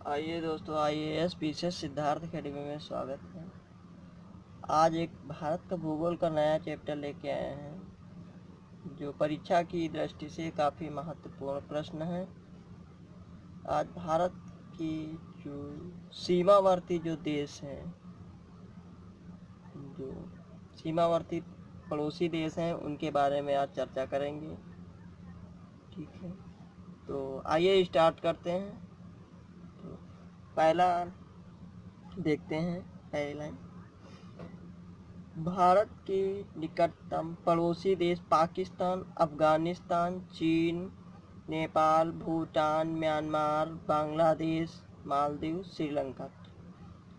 आइए दोस्तों, IAS PCS Siddharth academy में स्वागत है। आज एक भारत का भूगोल का नया चैप्टर लेके आए हैं जो परीक्षा की दृष्टि से काफ़ी महत्वपूर्ण प्रश्न है। आज भारत की जो सीमावर्ती जो देश हैं, जो सीमावर्ती पड़ोसी देश हैं, उनके बारे में आज चर्चा करेंगे। ठीक है, तो आइए स्टार्ट करते हैं। तो पहला देखते हैं, पहली लाइन। भारत के निकटतम पड़ोसी देश पाकिस्तान, अफगानिस्तान, चीन, नेपाल, भूटान, म्यांमार, बांग्लादेश, मालदीव, श्रीलंका।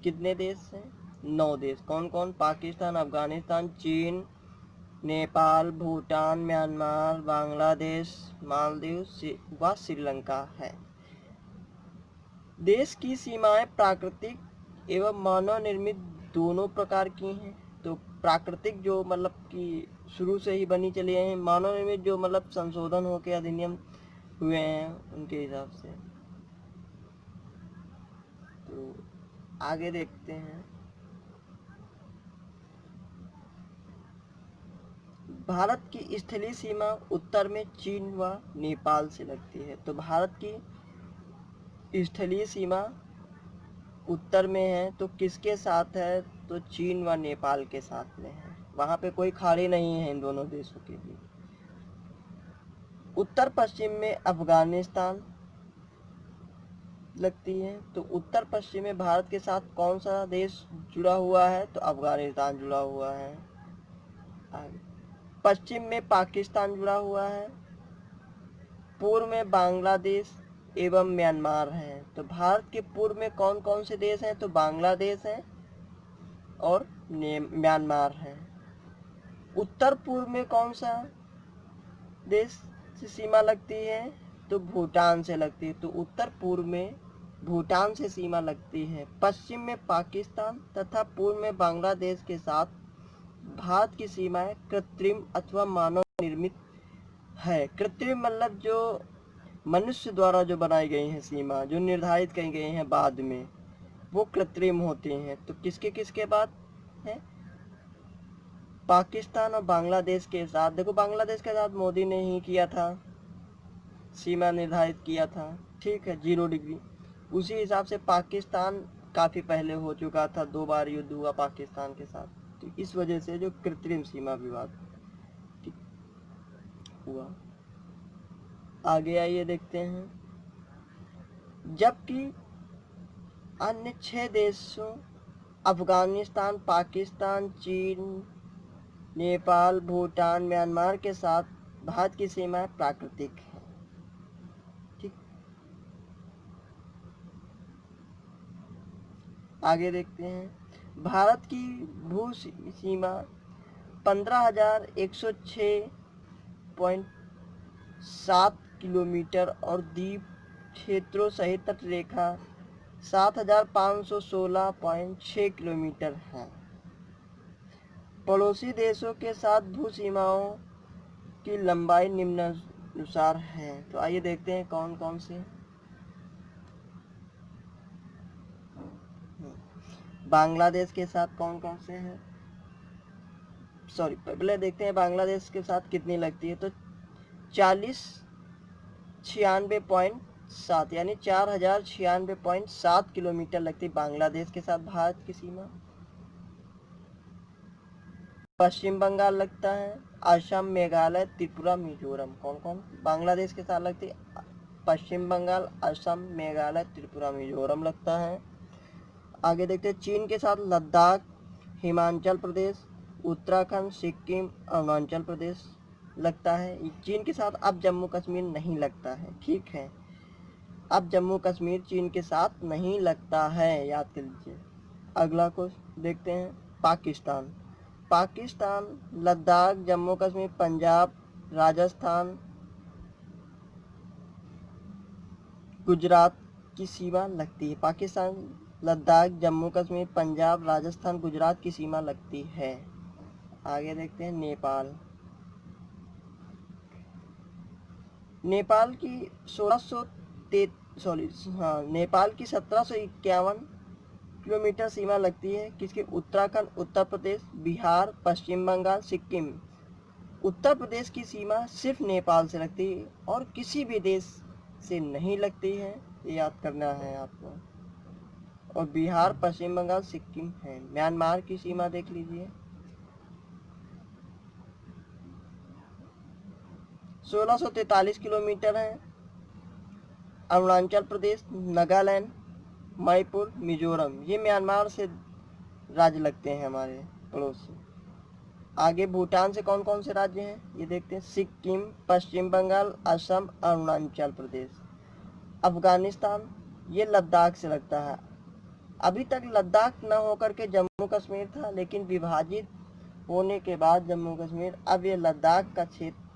कितने देश हैं? 9 देश। कौन कौन? पाकिस्तान, अफगानिस्तान, चीन, नेपाल, भूटान, म्यांमार, बांग्लादेश, मालदीव व श्रीलंका है। देश की सीमाएं प्राकृतिक एवं मानव निर्मित दोनों प्रकार की हैं। तो प्राकृतिक जो मतलब कि शुरू से ही बनी चली हैं, मानव निर्मित जो मतलब संशोधन होकर अधिनियम हुए हैं उनके हिसाब से। तो आगे देखते हैं। भारत की स्थलीय सीमा उत्तर में चीन व नेपाल से लगती है। तो भारत की स्थलीय सीमा उत्तर में है, तो किसके साथ है? तो चीन व नेपाल के साथ में है। वहाँ पे कोई खाड़ी नहीं है इन दोनों देशों के बीच। उत्तर पश्चिम में अफगानिस्तान लगती है। तो उत्तर पश्चिम में भारत के साथ कौन सा देश जुड़ा हुआ है? तो अफगानिस्तान जुड़ा हुआ है। आगे पश्चिम में पाकिस्तान जुड़ा हुआ है। पूर्व में बांग्लादेश एवं म्यांमार है। तो भारत के पूर्व में कौन कौन से देश हैं? तो बांग्लादेश है और म्यांमार है। उत्तर पूर्व में कौन सा देश से सीमा लगती है? तो भूटान से लगती है। तो उत्तर पूर्व में भूटान से सीमा लगती है। पश्चिम में पाकिस्तान तथा पूर्व में बांग्लादेश के साथ भारत की सीमाएं कृत्रिम अथवा मानव निर्मित है। कृत्रिम मतलब जो मनुष्य द्वारा जो बनाई गई है सीमा, जो निर्धारित की गई हैं बाद में, वो कृत्रिम होती हैं। तो किसके किसके बाद है? पाकिस्तान और बांग्लादेश के साथ। देखो, बांग्लादेश के साथ मोदी ने ही किया था, सीमा निर्धारित किया था। ठीक है, 0 डिग्री। उसी हिसाब से पाकिस्तान काफ़ी पहले हो चुका था, 2 बार युद्ध हुआ पाकिस्तान के साथ। तो इस वजह से जो कृत्रिम सीमा विवाद हुआ। आगे आइए देखते हैं। जबकि अन्य 6 देशों अफगानिस्तान, पाकिस्तान, चीन, नेपाल, भूटान, म्यांमार के साथ भारत की सीमा प्राकृतिक है। ठीक, आगे देखते हैं। भारत की भू सीमा 15,106.7 किलोमीटर और द्वीप क्षेत्रों सहित तटरेखा 7,516.6 किलोमीटर है। पड़ोसी देशों के साथ भू सीमाओं की लंबाई निम्नानुसार है। तो आइए देखते हैं कौन कौन से। बांग्लादेश के साथ कौन कौन से हैं? सॉरी, पहले देखते हैं बांग्लादेश के साथ कितनी लगती है। तो 4096.7 यानी 4096.7 किलोमीटर लगती है बांग्लादेश के साथ भारत की सीमा। पश्चिम बंगाल लगता है, असम, मेघालय, त्रिपुरा, मिजोरम। कौन कौन बांग्लादेश के साथ लगती है? पश्चिम बंगाल, असम, मेघालय, त्रिपुरा, मिजोरम लगता है। आगे देखते हैं। चीन के साथ लद्दाख, हिमाचल प्रदेश, उत्तराखंड, सिक्किम, अरुणाचल प्रदेश लगता है। चीन के साथ अब जम्मू कश्मीर नहीं लगता है। ठीक है, अब जम्मू कश्मीर चीन के साथ नहीं लगता है, याद कर लीजिए। अगला को देखते हैं। पाकिस्तान। पाकिस्तान लद्दाख, जम्मू कश्मीर, पंजाब, राजस्थान, गुजरात की सीमा लगती है। पाकिस्तान लद्दाख, जम्मू कश्मीर, पंजाब, राजस्थान, गुजरात की सीमा लगती है। आगे देखते हैं। नेपाल। नेपाल की सॉरी हाँ, नेपाल की 1751 किलोमीटर सीमा लगती है किसके? उत्तराखंड, उत्तर प्रदेश, बिहार, पश्चिम बंगाल, सिक्किम। उत्तर प्रदेश की सीमा सिर्फ नेपाल से लगती है और किसी भी देश से नहीं लगती है, ये याद करना है आपको। और बिहार, पश्चिम बंगाल, सिक्किम है। म्यांमार की सीमा देख लीजिए, 1643 किलोमीटर है। अरुणाचल प्रदेश, नागालैंड, मणिपुर, मिजोरम, ये म्यांमार से राज्य लगते हैं हमारे पड़ोसी। आगे भूटान से कौन कौन से राज्य हैं ये देखते हैं। सिक्किम, पश्चिम बंगाल, असम, अरुणाचल प्रदेश। अफगानिस्तान, ये लद्दाख से लगता है। अभी तक लद्दाख न होकर के जम्मू कश्मीर था, लेकिन विभाजित होने के बाद जम्मू कश्मीर, अब ये लद्दाख का क्षेत्र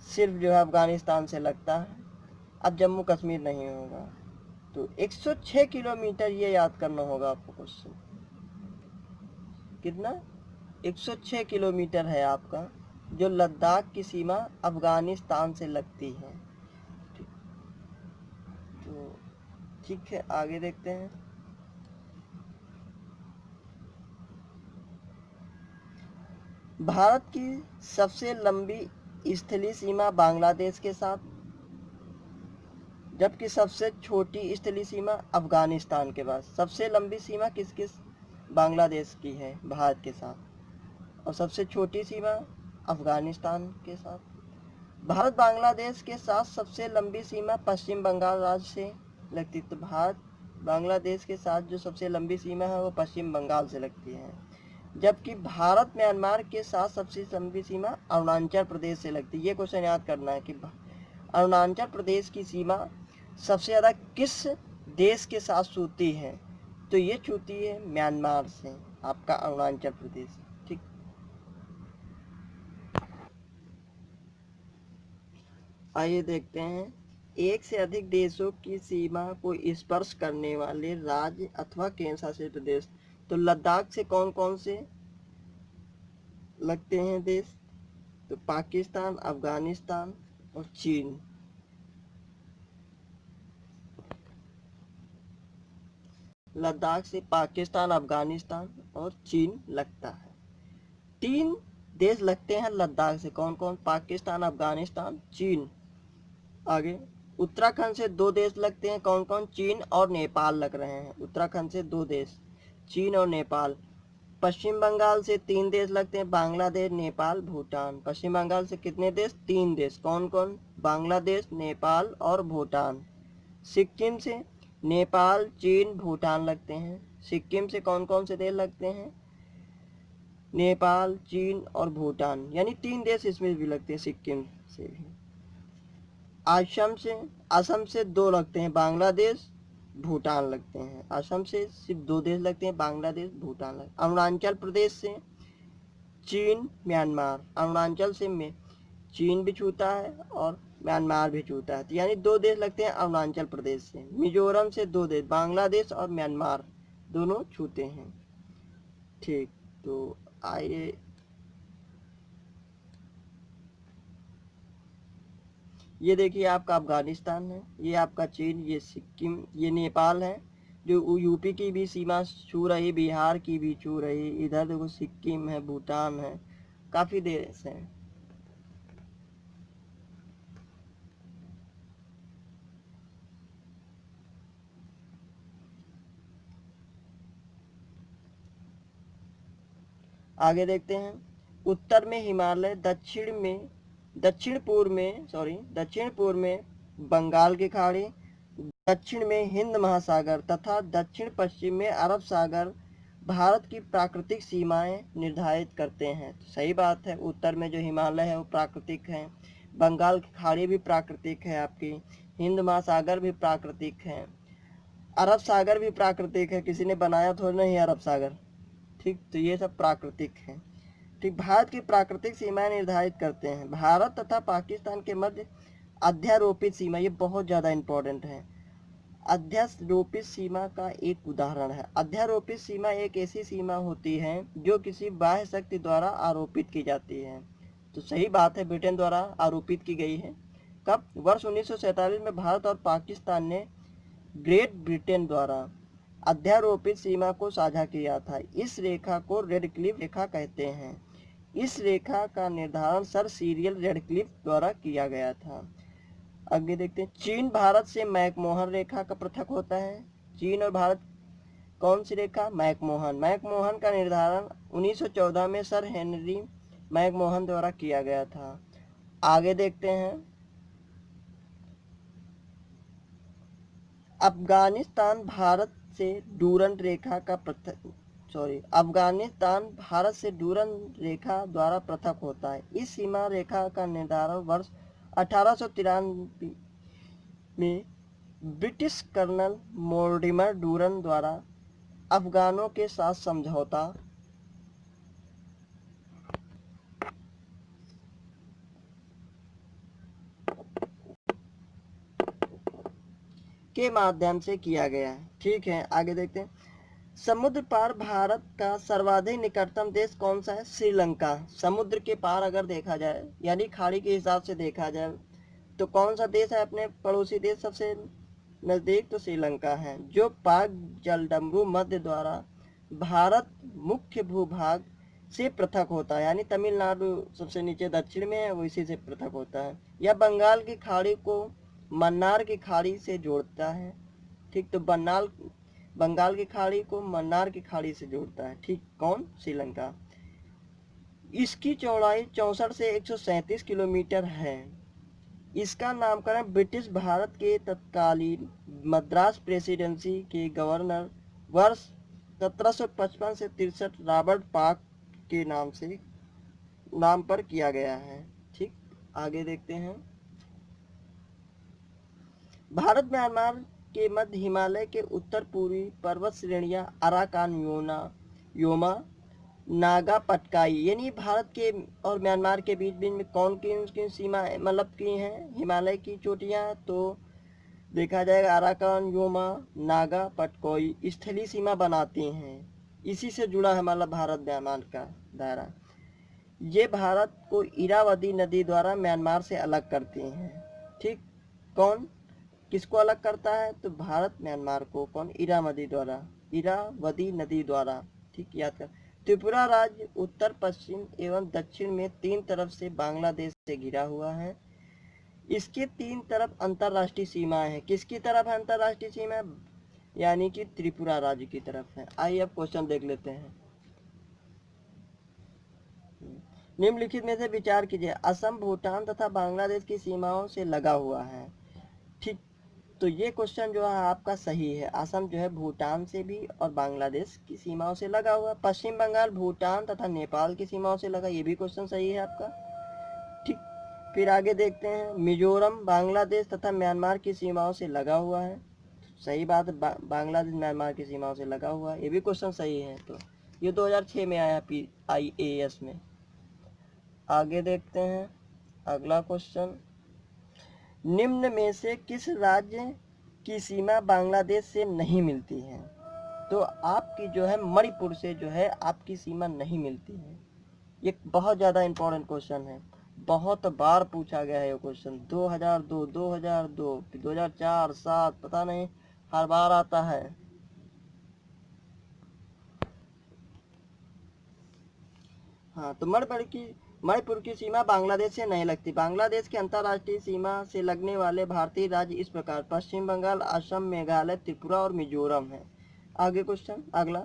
सिर्फ जो है अफगानिस्तान से लगता है, अब जम्मू कश्मीर नहीं होगा। तो 106 किलोमीटर ये याद करना होगा आपको क्वेश्चन। कितना? 106 किलोमीटर है आपका, जो लद्दाख की सीमा अफगानिस्तान से लगती है। तो ठीक है, आगे देखते हैं। भारत की सबसे लंबी स्थलीय सीमा बांग्लादेश के साथ, जबकि सबसे छोटी स्थलीय सीमा अफगानिस्तान के पास। सबसे लंबी सीमा किसके? बांग्लादेश की है भारत के साथ, और सबसे छोटी सीमा अफगानिस्तान के साथ। भारत बांग्लादेश के साथ सबसे लंबी सीमा पश्चिम बंगाल राज्य से लगती, तो भारत बांग्लादेश के साथ जो सबसे लंबी सीमा है वो पश्चिम बंगाल से लगती है। जबकि भारत म्यांमार के साथ सबसे लंबी सीमा अरुणाचल प्रदेश से लगती है। ये क्वेश्चन याद करना है कि अरुणाचल प्रदेश की सीमा सबसे ज़्यादा किस देश के साथ छूती है? तो ये छूती है म्यांमार से, आपका अरुणाचल प्रदेश। ठीक, आइए देखते हैं। एक से अधिक देशों की सीमा को स्पर्श करने वाले राज्य अथवा केंद्र शासित प्रदेश। तो लद्दाख से कौन कौन से लगते हैं देश? तो पाकिस्तान, अफगानिस्तान और चीन। लद्दाख से पाकिस्तान, अफगानिस्तान और चीन लगता है। 3 देश लगते हैं लद्दाख से, कौन कौन? पाकिस्तान, अफगानिस्तान, चीन। आगे उत्तराखंड से 2 देश लगते हैं, कौन कौन? चीन और नेपाल लग रहे हैं। उत्तराखंड से 2 देश, चीन और नेपाल। पश्चिम बंगाल से 3 देश लगते हैं, बांग्लादेश, नेपाल, भूटान। पश्चिम बंगाल से कितने देश? 3 देश, कौन कौन? बांग्लादेश, नेपाल और भूटान। सिक्किम से नेपाल, चीन, भूटान लगते हैं। सिक्किम से कौन कौन से देश लगते हैं? नेपाल, चीन और भूटान, यानी 3 देश इसमें भी लगते हैं, सिक्किम से भी। असम से 2 लगते हैं, बांग्लादेश, भूटान लगते हैं। असम से सिर्फ 2 देश लगते हैं, बांग्लादेश, भूटान लगते हैं। अरुणाचल प्रदेश से चीन, म्यांमार। अरुणाचल से में चीन भी छूता है और म्यांमार भी छूता है, तो यानी 2 देश लगते हैं अरुणाचल प्रदेश से। मिजोरम से 2 देश, बांग्लादेश और म्यांमार, दोनों छूते हैं। ठीक, तो आइए ये देखिए, आपका अफगानिस्तान है, ये आपका चीन, ये सिक्किम, ये नेपाल है, जो यूपी की भी सीमा छू रही, बिहार की भी छू रही। इधर देखो सिक्किम है, भूटान है, काफ़ी देश हैं। आगे देखते हैं। उत्तर में हिमालय, दक्षिण पूर्व में बंगाल की खाड़ी, दक्षिण में हिंद महासागर तथा दक्षिण पश्चिम में अरब सागर भारत की प्राकृतिक सीमाएं निर्धारित करते हैं। तो सही बात है, उत्तर में जो हिमालय है वो प्राकृतिक है, बंगाल की खाड़ी भी प्राकृतिक है आपकी, हिंद महासागर भी प्राकृतिक है, अरब सागर भी प्राकृतिक है, किसी ने बनाया थोड़ा नहीं अरब सागर। ठीक, तो ये सब प्राकृतिक है। ठीक, भारत की प्राकृतिक सीमाएं निर्धारित करते हैं। भारत तथा पाकिस्तान के मध्य अध्यारोपित सीमा, ये बहुत ज़्यादा इम्पोर्टेंट है। अध्यारोपित सीमा का एक उदाहरण है। अध्यारोपित सीमा एक ऐसी सीमा होती है जो किसी बाह्य शक्ति द्वारा आरोपित की जाती है। तो सही बात है, ब्रिटेन द्वारा आरोपित की गई है। कब? वर्ष 1947 में भारत और पाकिस्तान ने ग्रेट ब्रिटेन द्वारा अध्यारोपित सीमा को साझा किया था। इस रेखा को रेडक्लिफ रेखा कहते हैं। इस रेखा का निर्धारण सर सिरिल रेडक्लिफ द्वारा किया गया था। आगे देखते हैं, चीन भारत से मैकमोहन रेखा का पृथक होता है। चीन और भारत कौन सी रेखा? मैकमोहन। मैकमोहन का निर्धारण 1914 में सर हेनरी मैकमोहन द्वारा किया गया था। आगे देखते हैं, अफगानिस्तान भारत से डूरंड रेखा का पृथक अफगानिस्तान भारत से डूरंड रेखा द्वारा पृथक होता है। इस सीमा रेखा का निर्धारण वर्ष 1893 में ब्रिटिश कर्नल मोर्टिमर डूरन द्वारा अफगानों के साथ समझौता के माध्यम से किया गया है। ठीक है, आगे देखते हैं, समुद्र पार भारत का सर्वाधिक निकटतम देश कौन सा है? श्रीलंका। समुद्र के पार अगर देखा जाए यानी खाड़ी के हिसाब से देखा जाए तो कौन सा देश है अपने पड़ोसी देश सबसे नजदीक? तो श्रीलंका है, जो पाक जलडमरू मध्य द्वारा भारत मुख्य भूभाग से पृथक होता है, यानी तमिलनाडु सबसे नीचे दक्षिण में है, वो इसी से पृथक होता है। यह बंगाल की खाड़ी को मन्नार की खाड़ी से जोड़ता है। ठीक, तो बंगाल की खाड़ी को मन्नार की खाड़ी से जोड़ता है। ठीक, कौन? श्रीलंका। इसकी चौड़ाई 64 से 137 किलोमीटर है। इसका नामकरण ब्रिटिश भारत के तत्कालीन मद्रास प्रेसिडेंसी के गवर्नर वर्ष 1755 से 63 रॉबर्ट पार्क के नाम पर किया गया है। ठीक, आगे देखते हैं, भारत म्यांमार के मध्य हिमालय के उत्तर पूर्वी पर्वत श्रेणियां अराकान योमा नागा पटकाई, यानी भारत के और म्यांमार के बीच बीच में कौन की सीमा मतलब की हैं हिमालय की चोटियां? तो देखा जाएगा अराकान योमा नागा पटकोई स्थलीय सीमा बनाती हैं। इसी से जुड़ा है मतलब भारत म्यांमार का दायरा। ये भारत को इरावदी नदी द्वारा म्यांमार से अलग करती हैं। ठीक, कौन किसको अलग करता है? तो भारत म्यांमार को कौन? इरावदी नदी द्वारा। ठीक, याद कर। त्रिपुरा राज्य उत्तर पश्चिम एवं दक्षिण में तीन तरफ से बांग्लादेश से घिरा हुआ है। इसके तीन तरफ अंतरराष्ट्रीय सीमाएं हैं। किसकी तरफ है अंतरराष्ट्रीय सीमा? यानी कि त्रिपुरा राज्य की तरफ है। आइए अब क्वेश्चन देख लेते हैं। निम्नलिखित में से विचार कीजिए, असम भूटान तथा बांग्लादेश की सीमाओं से लगा हुआ है। ठीक, तो ये क्वेश्चन जो है आपका सही है। असम जो है भूटान से भी और बांग्लादेश की सीमाओं से लगा हुआ। पश्चिम बंगाल भूटान तथा नेपाल की सीमाओं से लगा, ये भी क्वेश्चन सही है आपका। ठीक, फिर आगे देखते हैं, मिजोरम बांग्लादेश तथा म्यांमार की सीमाओं से लगा हुआ है। सही बात, बांग्लादेश म्यांमार की सीमाओं से लगा हुआ है, ये भी क्वेश्चन सही है। तो ये 2006 में आया IAS में। आगे देखते हैं अगला क्वेश्चन, निम्न में से किस राज्य की सीमा बांग्लादेश से नहीं मिलती है? तो आपकी जो है मणिपुर से जो है आपकी सीमा नहीं मिलती है। ये बहुत ज़्यादा इम्पोर्टेंट क्वेश्चन है, बहुत बार पूछा गया है ये क्वेश्चन। 2002, 2002, 2004, 7 पता नहीं, हर बार आता है। हाँ, तो मणिपुर की सीमा बांग्लादेश से नहीं लगती। बांग्लादेश की अंतर्राष्ट्रीय सीमा से लगने वाले भारतीय राज्य इस प्रकार पश्चिम बंगाल, असम, मेघालय, त्रिपुरा और मिजोरम है। आगे क्वेश्चन अगला,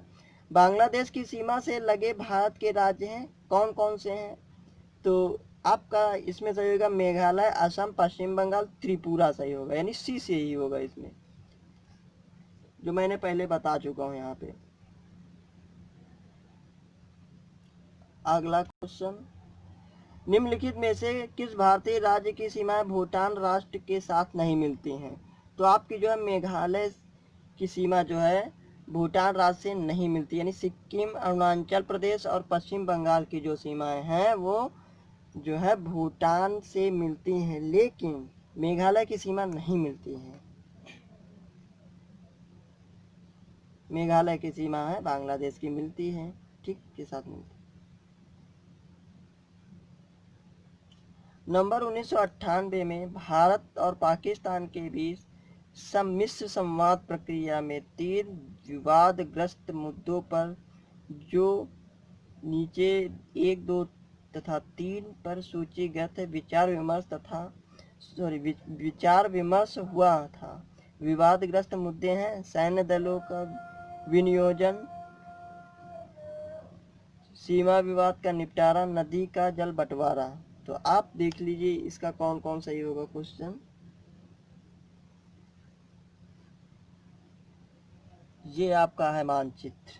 बांग्लादेश की सीमा से लगे भारत के राज्य हैं, कौन कौन से हैं? तो आपका इसमें सही होगा मेघालय, असम, पश्चिम बंगाल, त्रिपुरा सही होगा, यानी सी से ही होगा इसमें, जो मैंने पहले बता चुका हूँ यहाँ पे। अगला क्वेश्चन, निम्नलिखित में से किस भारतीय राज्य की सीमाएं भूटान राष्ट्र के साथ नहीं मिलती हैं? तो आपकी जो है मेघालय की सीमा जो है भूटान राज्य से नहीं मिलती, यानी सिक्किम, अरुणाचल प्रदेश और पश्चिम बंगाल की जो सीमाएं हैं वो जो है भूटान से मिलती हैं, लेकिन मेघालय की सीमा नहीं मिलती है। मेघालय की सीमा है बांग्लादेश की मिलती है, ठीक के साथ मिलती। नंबर 1998 में भारत और पाकिस्तान के बीच सम्मिश्र संवाद प्रक्रिया में 3 विवादग्रस्त मुद्दों पर जो नीचे 1, 2 तथा 3 पर सूचीगत विचार विमर्श हुआ था। विवादग्रस्त मुद्दे हैं सैन्य दलों का विनियोजन, सीमा विवाद का निपटारा, नदी का जल बंटवारा। तो आप देख लीजिए इसका कौन कौन सही होगा क्वेश्चन। ये आपका है मानचित्र,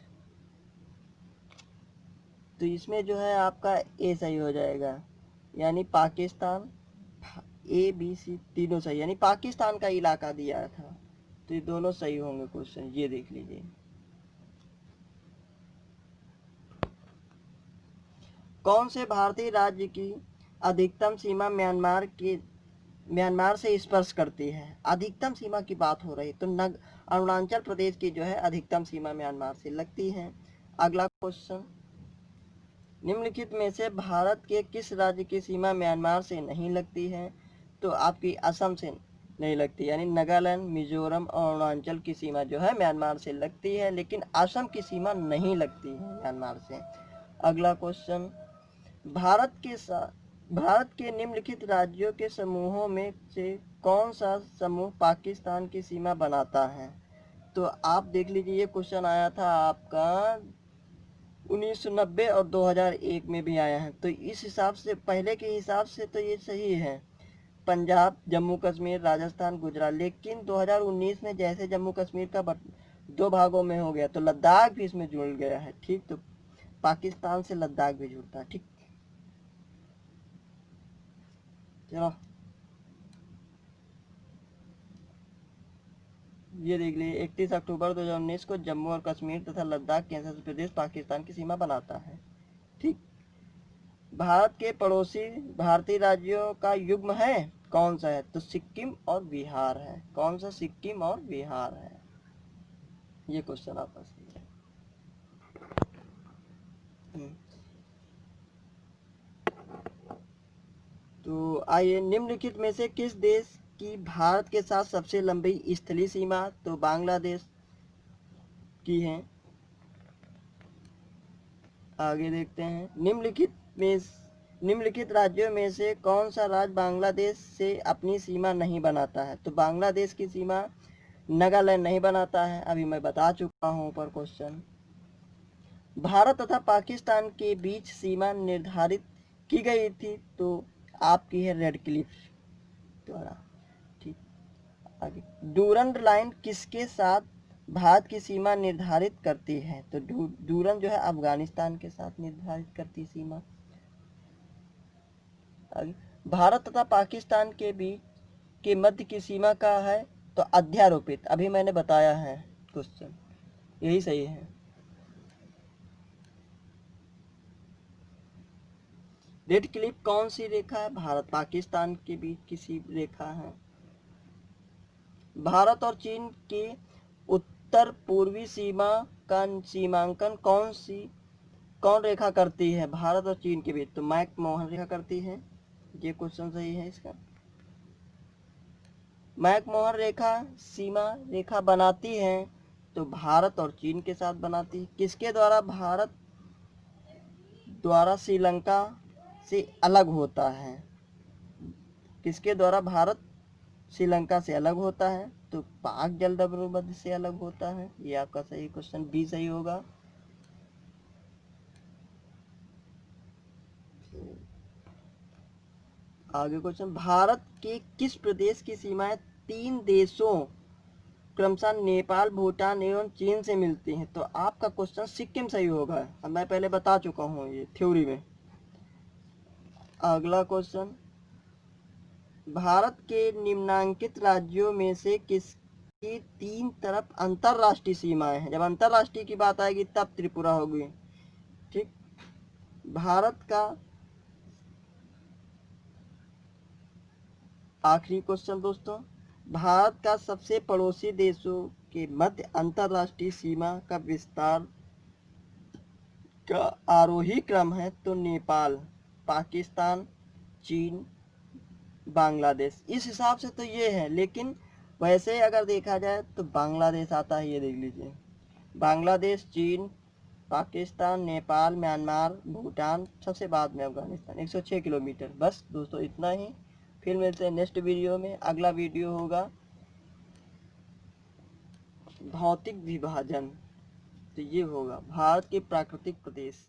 तो इसमें जो है आपका ए सही हो जाएगा, यानी पाकिस्तान, ए बी सी तीनों सही, यानी पाकिस्तान का इलाका दिया था, तो ये दोनों सही होंगे क्वेश्चन। ये देख लीजिए। कौन से भारतीय राज्य की अधिकतम सीमा म्यांमार से स्पर्श करती है? अधिकतम सीमा की बात हो रही, तो अरुणाचल प्रदेश की जो है अधिकतम सीमा म्यांमार से लगती है। अगला क्वेश्चन, निम्नलिखित में से भारत के किस राज्य की सीमा म्यांमार से नहीं लगती है? तो आपकी असम से नहीं लगती, यानी नागालैंड, मिजोरम और अरुणाचल की सीमा जो है म्यांमार से लगती है, लेकिन असम की सीमा नहीं लगती है म्यांमार से। अगला क्वेश्चन, भारत के निम्नलिखित राज्यों के समूहों में से कौन सा समूह पाकिस्तान की सीमा बनाता है? तो आप देख लीजिए, ये क्वेश्चन आया था आपका 1990 और 2001 में भी आया है, तो इस हिसाब से, पहले के हिसाब से तो ये सही है, पंजाब, जम्मू कश्मीर, राजस्थान, गुजरात। लेकिन 2019 में जैसे जम्मू कश्मीर का 2 भागों में हो गया, तो लद्दाख भी इसमें जुड़ गया है। ठीक, तो पाकिस्तान से लद्दाख भी जुड़ता है। ठीक, चलो ये देख लीजिए, 31 अक्टूबर 2019 को जम्मू और कश्मीर तथा लद्दाख केंद्र शासित प्रदेश पाकिस्तान की सीमा बनाता है। ठीक, भारत के पड़ोसी भारतीय राज्यों का युग्म है, कौन सा है? तो सिक्किम और बिहार है। कौन सा? सिक्किम और बिहार है। ये क्वेश्चन आपका सही है। तो आइए, निम्नलिखित में से किस देश की भारत के साथ सबसे लंबी स्थलीय सीमा? तो बांग्लादेश की है। आगे देखते हैं, निम्नलिखित राज्यों में से कौन सा राज्य बांग्लादेश से अपनी सीमा नहीं बनाता है? तो बांग्लादेश की सीमा नागालैंड नहीं बनाता है, अभी मैं बता चुका हूं ऊपर क्वेश्चन। भारत तथा पाकिस्तान के बीच सीमा निर्धारित की गई थी, तो आपकी है रेड क्लिफ द्वारा। ठीक, आगे, डूरंड लाइन किसके साथ भारत की सीमा निर्धारित करती है? तो डूरंड जो है अफगानिस्तान के साथ निर्धारित करती सीमा। आगे, भारत तथा पाकिस्तान के बीच के मध्य की सीमा का है? तो अध्यारोपित, अभी मैंने बताया है क्वेश्चन, यही सही है। रेड क्लिफ कौन सी रेखा है? भारत पाकिस्तान के बीच किसी रेखा है। भारत और चीन की उत्तर पूर्वी सीमा का सीमांकन कौन रेखा करती है भारत और चीन के बीच? तो मैक-मोहन रेखा करती है। ये क्वेश्चन सही है इसका। मैक-मोहन रेखा सीमा रेखा बनाती है, तो भारत और चीन के साथ बनाती है। किसके द्वारा? भारत द्वारा श्रीलंका से अलग होता है। किसके द्वारा भारत श्रीलंका से अलग होता है? तो पाक जलदस्यु से अलग होता है। ये आपका सही क्वेश्चन, बी सही होगा। आगे क्वेश्चन, भारत के किस प्रदेश की सीमाएं 3 देशों क्रमशः नेपाल, भूटान एवं चीन से मिलती हैं? तो आपका क्वेश्चन सिक्किम सही होगा, अब मैं पहले बता चुका हूँ ये थ्योरी में। अगला क्वेश्चन, भारत के निम्नांकित राज्यों में से किसकी 3 तरफ अंतरराष्ट्रीय सीमाएं हैं? जब अंतरराष्ट्रीय की बात आएगी तब त्रिपुरा होगी। ठीक, भारत का आखिरी क्वेश्चन दोस्तों, भारत का सबसे पड़ोसी देशों के मध्य अंतरराष्ट्रीय सीमा का विस्तार का आरोही क्रम है? तो नेपाल, पाकिस्तान, चीन, बांग्लादेश। इस हिसाब से तो ये है, लेकिन वैसे अगर देखा जाए तो बांग्लादेश आता है, ये देख लीजिए। बांग्लादेश, चीन, पाकिस्तान, नेपाल, म्यांमार, भूटान, सबसे बाद में अफगानिस्तान। 106 किलोमीटर। बस दोस्तों इतना ही। फिर मिलते हैं नेक्स्ट वीडियो में। अगला वीडियो होगा भौतिक विभाजन, तो ये होगा भारत के प्राकृतिक प्रदेश।